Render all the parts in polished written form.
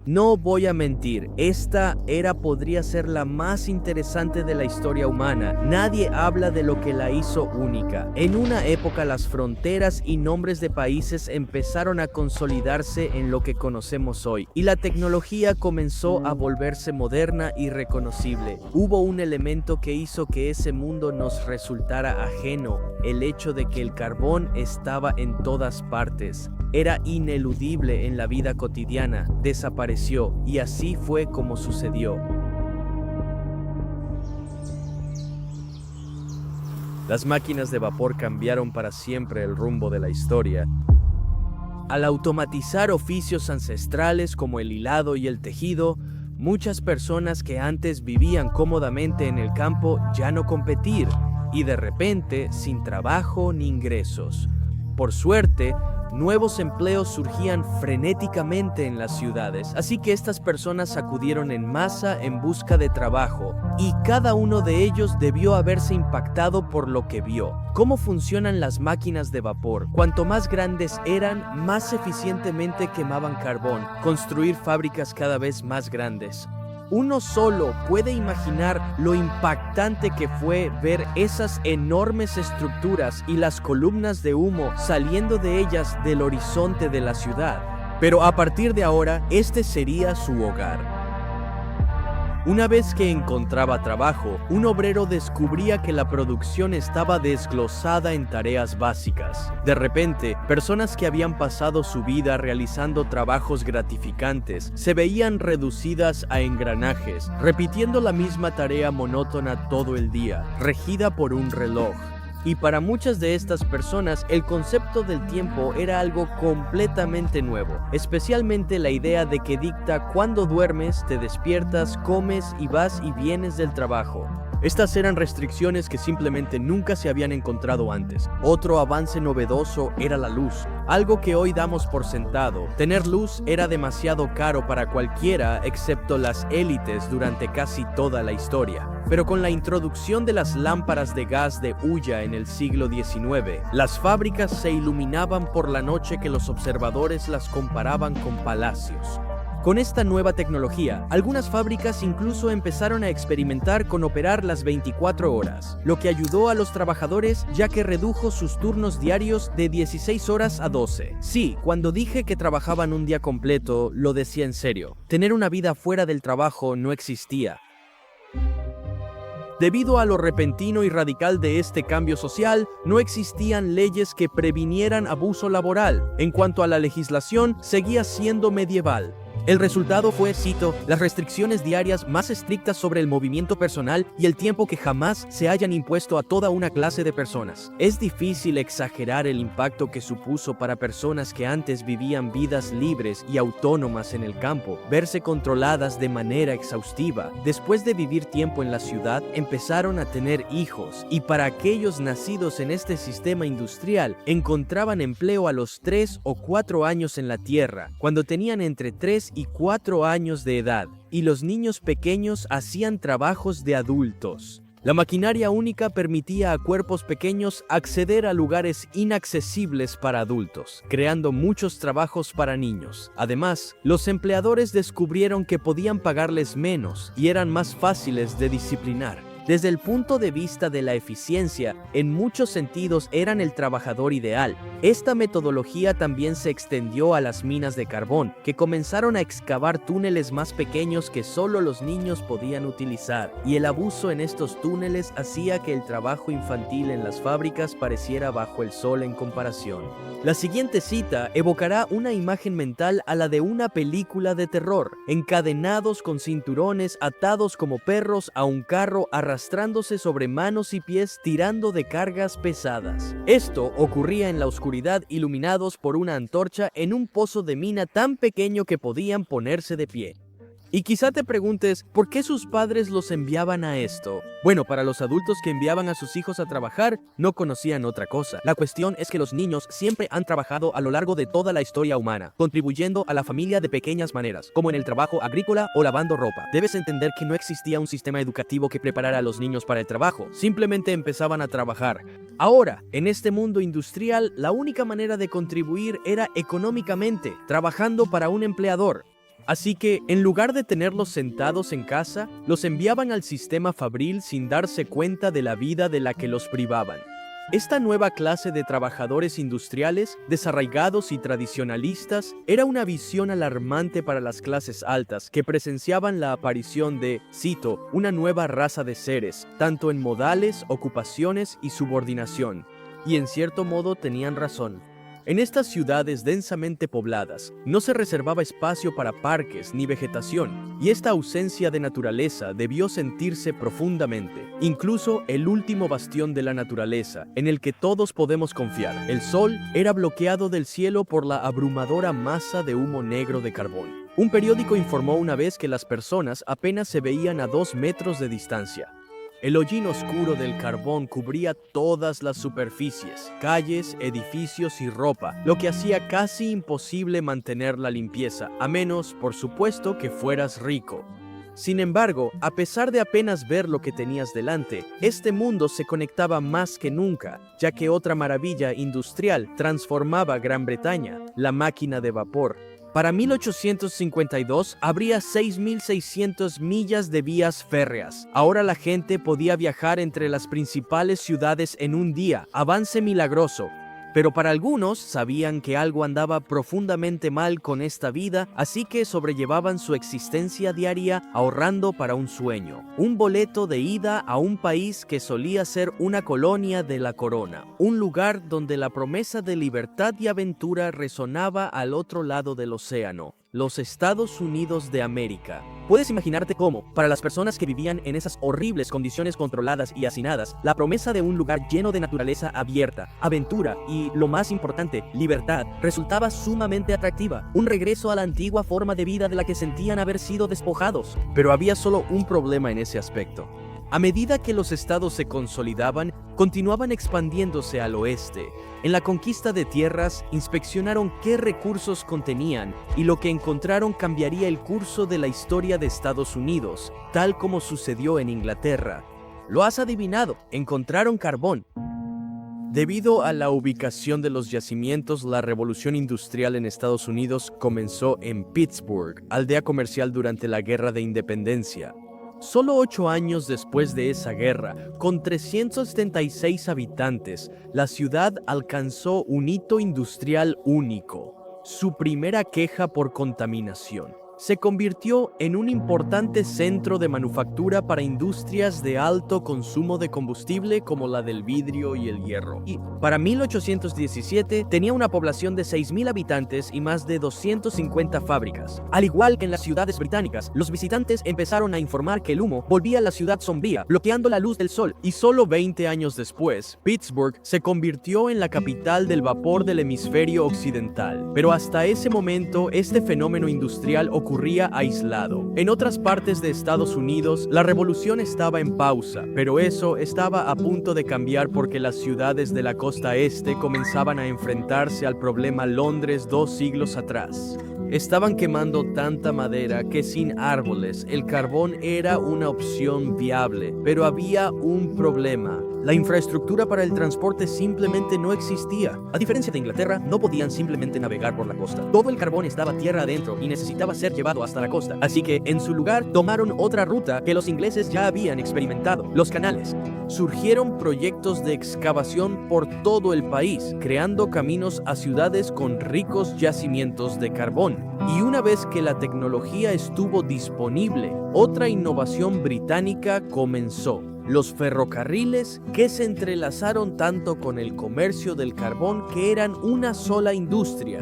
No voy a mentir, esta era podría ser la más interesante de la historia humana. Nadie habla de lo que la hizo única. En una época las fronteras y nombres de países empezaron a consolidarse en lo que conocemos hoy, y la tecnología comenzó a volverse moderna y reconocible. Hubo un elemento que hizo que ese mundo nos resultara ajeno, el hecho de que el carbón estaba en todas partes. Era ineludible en la vida cotidiana, desapareció, y así fue como sucedió. Las máquinas de vapor cambiaron para siempre el rumbo de la historia. Al automatizar oficios ancestrales como el hilado y el tejido, muchas personas que antes vivían cómodamente en el campo ya no competir, y de repente sin trabajo ni ingresos. Por suerte, nuevos empleos surgían frenéticamente en las ciudades, así que estas personas acudieron en masa en busca de trabajo, y cada uno de ellos debió haberse impactado por lo que vio. ¿Cómo funcionan las máquinas de vapor? Cuanto más grandes eran, más eficientemente quemaban carbón, construir fábricas cada vez más grandes. Uno solo puede imaginar lo impactante que fue ver esas enormes estructuras y las columnas de humo saliendo de ellas del horizonte de la ciudad. Pero a partir de ahora, este sería su hogar. Una vez que encontraba trabajo, un obrero descubría que la producción estaba desglosada en tareas básicas. De repente, personas que habían pasado su vida realizando trabajos gratificantes se veían reducidas a engranajes, repitiendo la misma tarea monótona todo el día, regida por un reloj. Y para muchas de estas personas, el concepto del tiempo era algo completamente nuevo, especialmente la idea de que dicta cuándo duermes, te despiertas, comes y vas y vienes del trabajo. Estas eran restricciones que simplemente nunca se habían encontrado antes. Otro avance novedoso era la luz, algo que hoy damos por sentado. Tener luz era demasiado caro para cualquiera excepto las élites durante casi toda la historia. Pero con la introducción de las lámparas de gas de hulla en el siglo XIX, las fábricas se iluminaban por la noche que los observadores las comparaban con palacios. Con esta nueva tecnología, algunas fábricas incluso empezaron a experimentar con operar las 24 horas, lo que ayudó a los trabajadores ya que redujo sus turnos diarios de 16 horas a 12. Sí, cuando dije que trabajaban un día completo, lo decía en serio. Tener una vida fuera del trabajo no existía. Debido a lo repentino y radical de este cambio social, no existían leyes que previnieran abuso laboral. En cuanto a la legislación, seguía siendo medieval. El resultado fue, cito, las restricciones diarias más estrictas sobre el movimiento personal y el tiempo que jamás se hayan impuesto a toda una clase de personas. Es difícil exagerar el impacto que supuso para personas que antes vivían vidas libres y autónomas en el campo, verse controladas de manera exhaustiva. Después de vivir tiempo en la ciudad, empezaron a tener hijos, y para aquellos nacidos en este sistema industrial, encontraban empleo a los 3 o 4 años en la tierra, cuando tenían entre 3 y 4 años de edad, y los niños pequeños hacían trabajos de adultos. La maquinaria única permitía a cuerpos pequeños acceder a lugares inaccesibles para adultos, creando muchos trabajos para niños. Además, los empleadores descubrieron que podían pagarles menos y eran más fáciles de disciplinar. Desde el punto de vista de la eficiencia, en muchos sentidos eran el trabajador ideal. Esta metodología también se extendió a las minas de carbón, que comenzaron a excavar túneles más pequeños que solo los niños podían utilizar, y el abuso en estos túneles hacía que el trabajo infantil en las fábricas pareciera bajo el sol en comparación. La siguiente cita evocará una imagen mental a la de una película de terror, encadenados con cinturones, atados como perros a un carro, arrastrándose sobre manos y pies tirando de cargas pesadas. Esto ocurría en la oscuridad, iluminados por una antorcha en un pozo de mina tan pequeño que podían ponerse de pie. Y quizá te preguntes, ¿por qué sus padres los enviaban a esto? Bueno, para los adultos que enviaban a sus hijos a trabajar, no conocían otra cosa. La cuestión es que los niños siempre han trabajado a lo largo de toda la historia humana, contribuyendo a la familia de pequeñas maneras, como en el trabajo agrícola o lavando ropa. Debes entender que no existía un sistema educativo que preparara a los niños para el trabajo, simplemente empezaban a trabajar. Ahora, en este mundo industrial, la única manera de contribuir era económicamente, trabajando para un empleador. Así que, en lugar de tenerlos sentados en casa, los enviaban al sistema fabril sin darse cuenta de la vida de la que los privaban. Esta nueva clase de trabajadores industriales, desarraigados y tradicionalistas, era una visión alarmante para las clases altas que presenciaban la aparición de, cito, una nueva raza de seres, tanto en modales, ocupaciones y subordinación. Y en cierto modo tenían razón. En estas ciudades densamente pobladas, no se reservaba espacio para parques ni vegetación, y esta ausencia de naturaleza debió sentirse profundamente. Incluso el último bastión de la naturaleza, en el que todos podemos confiar, el sol, era bloqueado del cielo por la abrumadora masa de humo negro de carbón. Un periódico informó una vez que las personas apenas se veían a 2 metros de distancia. El hollín oscuro del carbón cubría todas las superficies, calles, edificios y ropa, lo que hacía casi imposible mantener la limpieza, a menos, por supuesto, que fueras rico. Sin embargo, a pesar de apenas ver lo que tenías delante, este mundo se conectaba más que nunca, ya que otra maravilla industrial transformaba Gran Bretaña, la máquina de vapor. Para 1852 habría 6.600 millas de vías férreas. Ahora la gente podía viajar entre las principales ciudades en un día, avance milagroso. Pero para algunos sabían que algo andaba profundamente mal con esta vida, así que sobrellevaban su existencia diaria ahorrando para un sueño, un boleto de ida a un país que solía ser una colonia de la corona, un lugar donde la promesa de libertad y aventura resonaba al otro lado del océano. Los Estados Unidos de América. Puedes imaginarte cómo, para las personas que vivían en esas horribles condiciones controladas y hacinadas, la promesa de un lugar lleno de naturaleza abierta, aventura y, lo más importante, libertad, resultaba sumamente atractiva. Un regreso a la antigua forma de vida de la que sentían haber sido despojados. Pero había solo un problema en ese aspecto. A medida que los estados se consolidaban, continuaban expandiéndose al oeste. En la conquista de tierras, inspeccionaron qué recursos contenían y lo que encontraron cambiaría el curso de la historia de Estados Unidos, tal como sucedió en Inglaterra. Lo has adivinado, encontraron carbón. Debido a la ubicación de los yacimientos, la revolución industrial en Estados Unidos comenzó en Pittsburgh, aldea comercial durante la Guerra de Independencia. Solo 8 años después de esa guerra, con 376 habitantes, la ciudad alcanzó un hito industrial único, su primera queja por contaminación. Se convirtió en un importante centro de manufactura para industrias de alto consumo de combustible como la del vidrio y el hierro. Y para 1817 tenía una población de 6.000 habitantes y más de 250 fábricas. Al igual que en las ciudades británicas, los visitantes empezaron a informar que el humo volvía a la ciudad sombría, bloqueando la luz del sol. Y solo 20 años después, Pittsburgh se convirtió en la capital del vapor del hemisferio occidental. Pero hasta ese momento, este fenómeno industrial ocurría aislado. En otras partes de Estados Unidos, la revolución estaba en pausa, pero eso estaba a punto de cambiar porque las ciudades de la costa este comenzaban a enfrentarse al problema Londres 2 siglos atrás. Estaban quemando tanta madera que sin árboles el carbón era una opción viable, pero había un problema. La infraestructura para el transporte simplemente no existía. A diferencia de Inglaterra, no podían simplemente navegar por la costa. Todo el carbón estaba tierra adentro y necesitaba ser llevado hasta la costa. Así que, en su lugar, tomaron otra ruta que los ingleses ya habían experimentado: los canales. Surgieron proyectos de excavación por todo el país, creando caminos a ciudades con ricos yacimientos de carbón. Y una vez que la tecnología estuvo disponible, otra innovación británica comenzó: los ferrocarriles, que se entrelazaron tanto con el comercio del carbón que eran una sola industria.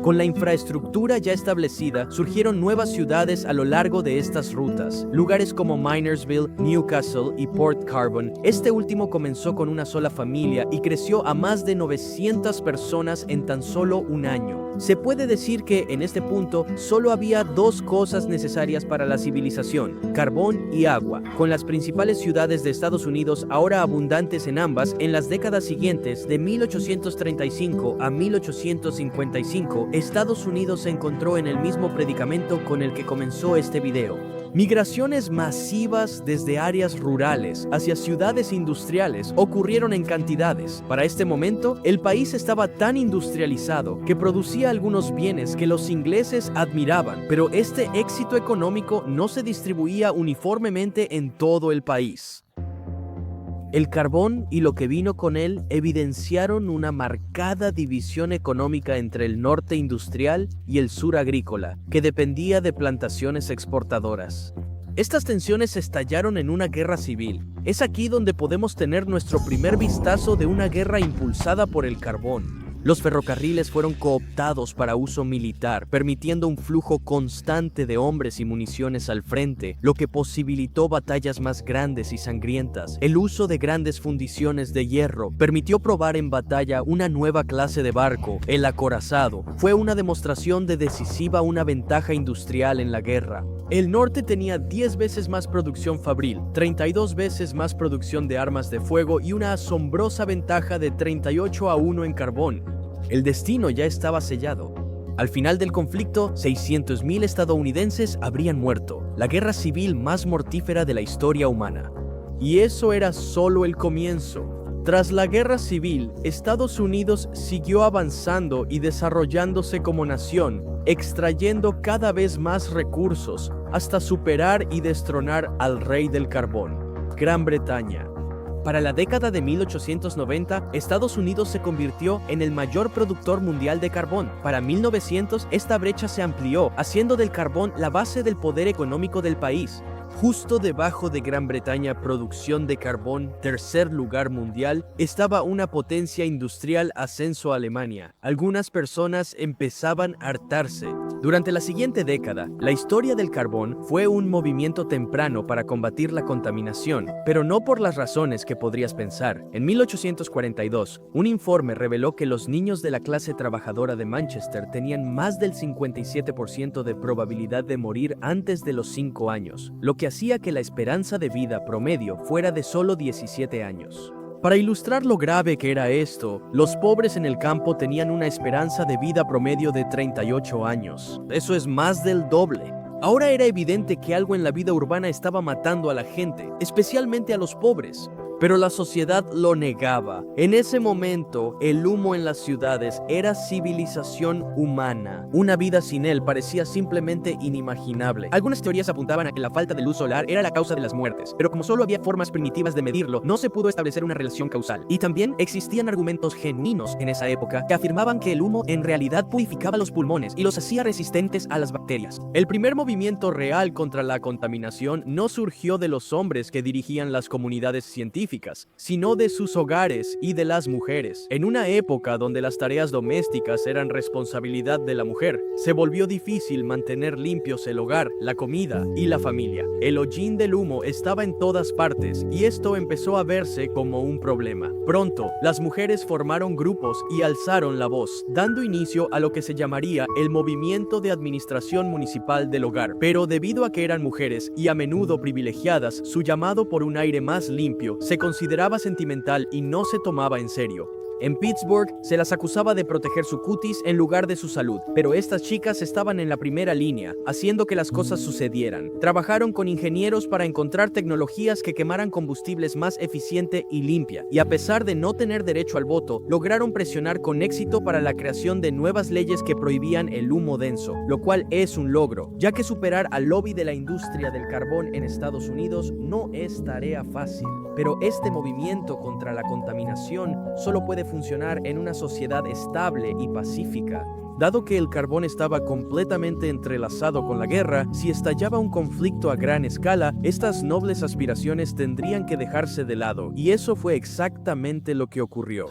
Con la infraestructura ya establecida, surgieron nuevas ciudades a lo largo de estas rutas, lugares como Minersville, Newcastle y Port Carbon. Este último comenzó con una sola familia y creció a más de 900 personas en tan solo un año. Se puede decir que, en este punto, solo había dos cosas necesarias para la civilización: carbón y agua. Con las principales ciudades de Estados Unidos ahora abundantes en ambas, en las décadas siguientes, de 1835 a 1855, Estados Unidos se encontró en el mismo predicamento con el que comenzó este video. Migraciones masivas desde áreas rurales hacia ciudades industriales ocurrieron en cantidades. Para este momento, el país estaba tan industrializado que producía algunos bienes que los ingleses admiraban, pero este éxito económico no se distribuía uniformemente en todo el país. El carbón y lo que vino con él evidenciaron una marcada división económica entre el norte industrial y el sur agrícola, que dependía de plantaciones exportadoras. Estas tensiones estallaron en una guerra civil. Es aquí donde podemos tener nuestro primer vistazo de una guerra impulsada por el carbón. Los ferrocarriles fueron cooptados para uso militar, permitiendo un flujo constante de hombres y municiones al frente, lo que posibilitó batallas más grandes y sangrientas. El uso de grandes fundiciones de hierro permitió probar en batalla una nueva clase de barco, el acorazado. Fue una demostración de decisiva una ventaja industrial en la guerra. El norte tenía 10 veces más producción fabril, 32 veces más producción de armas de fuego y una asombrosa ventaja de 38-1 en carbón. El destino ya estaba sellado. Al final del conflicto, 600.000 estadounidenses habrían muerto, la guerra civil más mortífera de la historia humana. Y eso era solo el comienzo. Tras la guerra civil, Estados Unidos siguió avanzando y desarrollándose como nación, extrayendo cada vez más recursos hasta superar y destronar al rey del carbón, Gran Bretaña. Para la década de 1890, Estados Unidos se convirtió en el mayor productor mundial de carbón. Para 1900, esta brecha se amplió, haciendo del carbón la base del poder económico del país. Justo debajo de Gran Bretaña, producción de carbón, tercer lugar mundial, estaba una potencia industrial ascenso a Alemania. Algunas personas empezaban a hartarse. Durante la siguiente década, la historia del carbón fue un movimiento temprano para combatir la contaminación, pero no por las razones que podrías pensar. En 1842, un informe reveló que los niños de la clase trabajadora de Manchester tenían más del 57% de probabilidad de morir antes de los 5 años, lo que hacía que la esperanza de vida promedio fuera de solo 17 años. Para ilustrar lo grave que era esto, los pobres en el campo tenían una esperanza de vida promedio de 38 años. Eso es más del doble. Ahora era evidente que algo en la vida urbana estaba matando a la gente, especialmente a los pobres. Pero la sociedad lo negaba. En ese momento, el humo en las ciudades era civilización humana. Una vida sin él parecía simplemente inimaginable. Algunas teorías apuntaban a que la falta de luz solar era la causa de las muertes, pero como solo había formas primitivas de medirlo, no se pudo establecer una relación causal. Y también existían argumentos genuinos en esa época que afirmaban que el humo en realidad purificaba los pulmones y los hacía resistentes a las bacterias. El primer movimiento real contra la contaminación no surgió de los hombres que dirigían las comunidades científicas, sino de sus hogares y de las mujeres. En una época donde las tareas domésticas eran responsabilidad de la mujer, se volvió difícil mantener limpios el hogar, la comida y la familia. El hollín del humo estaba en todas partes y esto empezó a verse como un problema. Pronto, las mujeres formaron grupos y alzaron la voz, dando inicio a lo que se llamaría el movimiento de administración municipal del hogar. Pero debido a que eran mujeres y a menudo privilegiadas, su llamado por un aire más limpio se consideraba sentimental y no se tomaba en serio. En Pittsburgh se las acusaba de proteger su cutis en lugar de su salud, pero estas chicas estaban en la primera línea, haciendo que las cosas sucedieran. Trabajaron con ingenieros para encontrar tecnologías que quemaran combustibles más eficiente y limpia, y a pesar de no tener derecho al voto, lograron presionar con éxito para la creación de nuevas leyes que prohibían el humo denso, lo cual es un logro, ya que superar al lobby de la industria del carbón en Estados Unidos no es tarea fácil. Pero este movimiento contra la contaminación solo puede funcionar en una sociedad estable y pacífica. Dado que el carbón estaba completamente entrelazado con la guerra, si estallaba un conflicto a gran escala, estas nobles aspiraciones tendrían que dejarse de lado, y eso fue exactamente lo que ocurrió.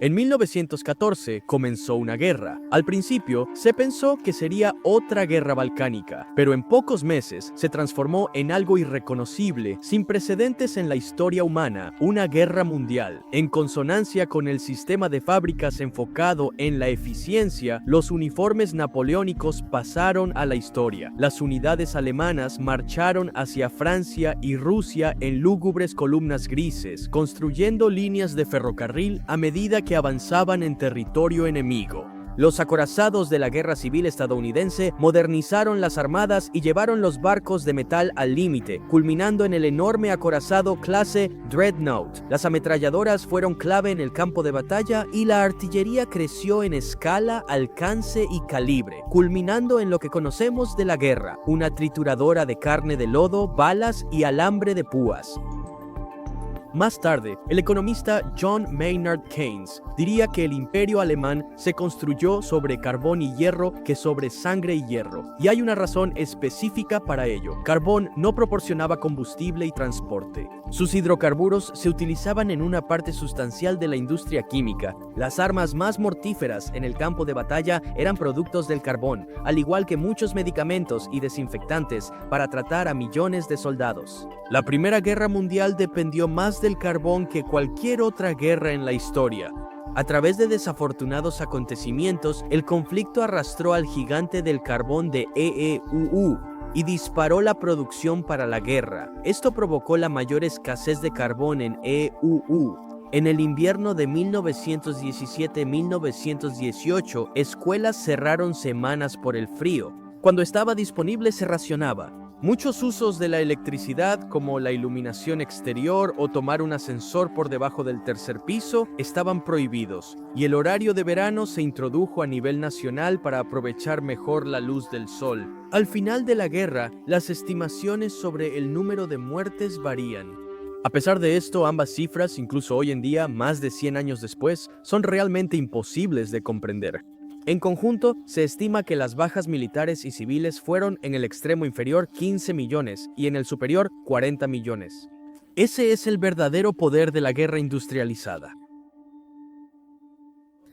En 1914 comenzó una guerra. Al principio se pensó que sería otra guerra balcánica, pero en pocos meses se transformó en algo irreconocible, sin precedentes en la historia humana, una guerra mundial. En consonancia con el sistema de fábricas enfocado en la eficiencia, los uniformes napoleónicos pasaron a la historia. Las unidades alemanas marcharon hacia Francia y Rusia en lúgubres columnas grises, construyendo líneas de ferrocarril a medida que avanzaban en territorio enemigo. Los acorazados de la Guerra Civil estadounidense modernizaron las armadas y llevaron los barcos de metal al límite, culminando en el enorme acorazado clase Dreadnought. Las ametralladoras fueron clave en el campo de batalla y la artillería creció en escala, alcance y calibre, culminando en lo que conocemos de la guerra, una trituradora de carne de lodo, balas y alambre de púas. Más tarde, el economista John Maynard Keynes diría que el imperio alemán se construyó sobre carbón y hierro que sobre sangre y hierro, y hay una razón específica para ello. Carbón no proporcionaba combustible y transporte. Sus hidrocarburos se utilizaban en una parte sustancial de la industria química. Las armas más mortíferas en el campo de batalla eran productos del carbón, al igual que muchos medicamentos y desinfectantes para tratar a millones de soldados. La Primera Guerra Mundial dependió más del carbón que cualquier otra guerra en la historia. A través de desafortunados acontecimientos, el conflicto arrastró al gigante del carbón de EEUU y disparó la producción para la guerra. Esto provocó la mayor escasez de carbón en EEUU. En el invierno de 1917-1918, escuelas cerraron semanas por el frío. Cuando estaba disponible se racionaba. Muchos usos de la electricidad, como la iluminación exterior o tomar un ascensor por debajo del tercer piso, estaban prohibidos, y el horario de verano se introdujo a nivel nacional para aprovechar mejor la luz del sol. Al final de la guerra, las estimaciones sobre el número de muertes varían. A pesar de esto, ambas cifras, incluso hoy en día, más de 100 años después, son realmente imposibles de comprender. En conjunto, se estima que las bajas militares y civiles fueron en el extremo inferior 15 millones y en el superior 40 millones. Ese es el verdadero poder de la guerra industrializada.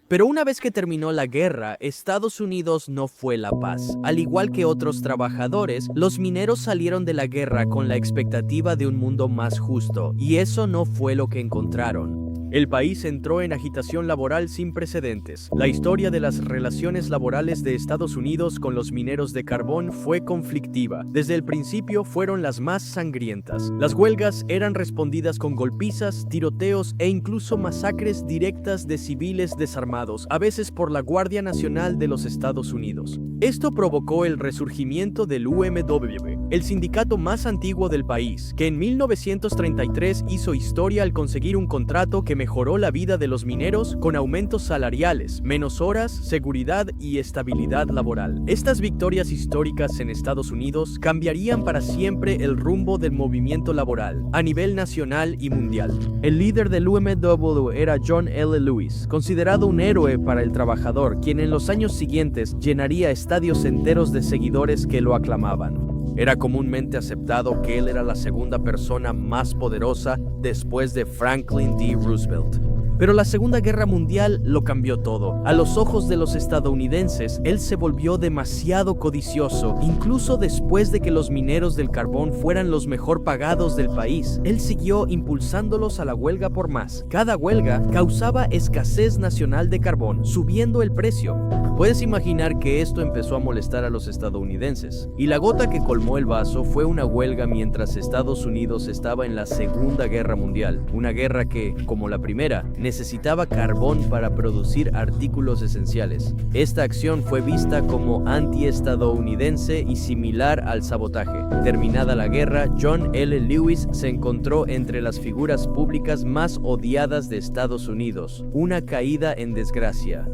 Pero una vez que terminó la guerra, Estados Unidos no fue la paz. Al igual que otros trabajadores, los mineros salieron de la guerra con la expectativa de un mundo más justo, y eso no fue lo que encontraron. El país entró en agitación laboral sin precedentes. La historia de las relaciones laborales de Estados Unidos con los mineros de carbón fue conflictiva. Desde el principio fueron las más sangrientas. Las huelgas eran respondidas con golpizas, tiroteos e incluso masacres directas de civiles desarmados, a veces por la Guardia Nacional de los Estados Unidos. Esto provocó el resurgimiento del UMW, el sindicato más antiguo del país, que en 1933 hizo historia al conseguir un contrato que mejoró la vida de los mineros con aumentos salariales, menos horas, seguridad y estabilidad laboral. Estas victorias históricas en Estados Unidos cambiarían para siempre el rumbo del movimiento laboral a nivel nacional y mundial. El líder del UMW era John L. Lewis, considerado un héroe para el trabajador, quien en los años siguientes llenaría estadios enteros de seguidores que lo aclamaban. Era comúnmente aceptado que él era la segunda persona más poderosa después de Franklin D. Roosevelt. Pero la Segunda Guerra Mundial lo cambió todo. A los ojos de los estadounidenses, él se volvió demasiado codicioso, incluso después de que los mineros del carbón fueran los mejor pagados del país. Él siguió impulsándolos a la huelga por más. Cada huelga causaba escasez nacional de carbón, subiendo el precio. Puedes imaginar que esto empezó a molestar a los estadounidenses. Y la gota que colmó el vaso fue una huelga mientras Estados Unidos estaba en la Segunda Guerra Mundial. Una guerra que, como la primera, necesitaba carbón para producir artículos esenciales. Esta acción fue vista como anti-estadounidense y similar al sabotaje. Terminada la guerra, John L. Lewis se encontró entre las figuras públicas más odiadas de Estados Unidos, una caída en desgracia.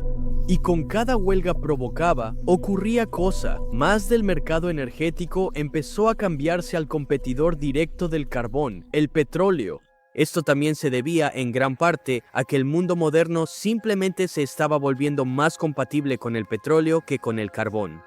Y con cada huelga provocaba, ocurría cosa. Más del mercado energético empezó a cambiarse al competidor directo del carbón, el petróleo. Esto también se debía en gran parte a que el mundo moderno simplemente se estaba volviendo más compatible con el petróleo que con el carbón.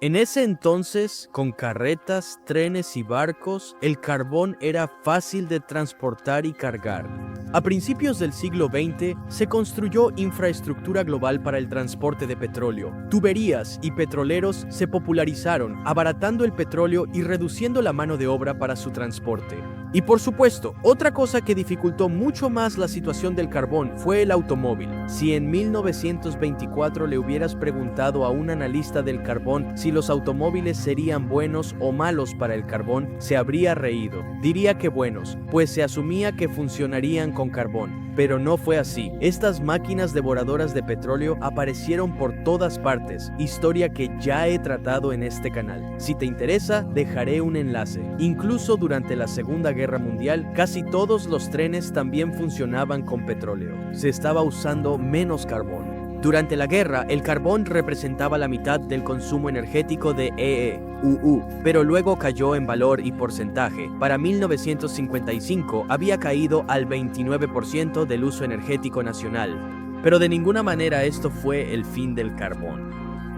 En ese entonces, con carretas, trenes y barcos, el carbón era fácil de transportar y cargar. A principios del siglo XX, se construyó infraestructura global para el transporte de petróleo. Tuberías y petroleros se popularizaron, abaratando el petróleo y reduciendo la mano de obra para su transporte. Y por supuesto, otra cosa que dificultó mucho más la situación del carbón fue el automóvil. Si en 1924 le hubieras preguntado a un analista del carbón si los automóviles serían buenos o malos para el carbón, se habría reído. Diría que buenos, pues se asumía que funcionarían con carbón. Pero no fue así. Estas máquinas devoradoras de petróleo aparecieron por todas partes, historia que ya he tratado en este canal. Si te interesa, dejaré un enlace. Incluso durante la Segunda Guerra Mundial, casi todos los trenes también funcionaban con petróleo. Se estaba usando menos carbón. Durante la guerra, el carbón representaba la mitad del consumo energético de EEUU, pero luego cayó en valor y porcentaje. Para 1955 había caído al 29% del uso energético nacional. Pero de ninguna manera esto fue el fin del carbón.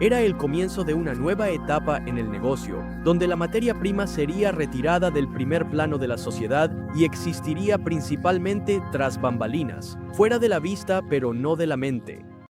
Era el comienzo de una nueva etapa en el negocio, donde la materia prima sería retirada del primer plano de la sociedad y existiría principalmente tras bambalinas, fuera de la vista pero no de la mente.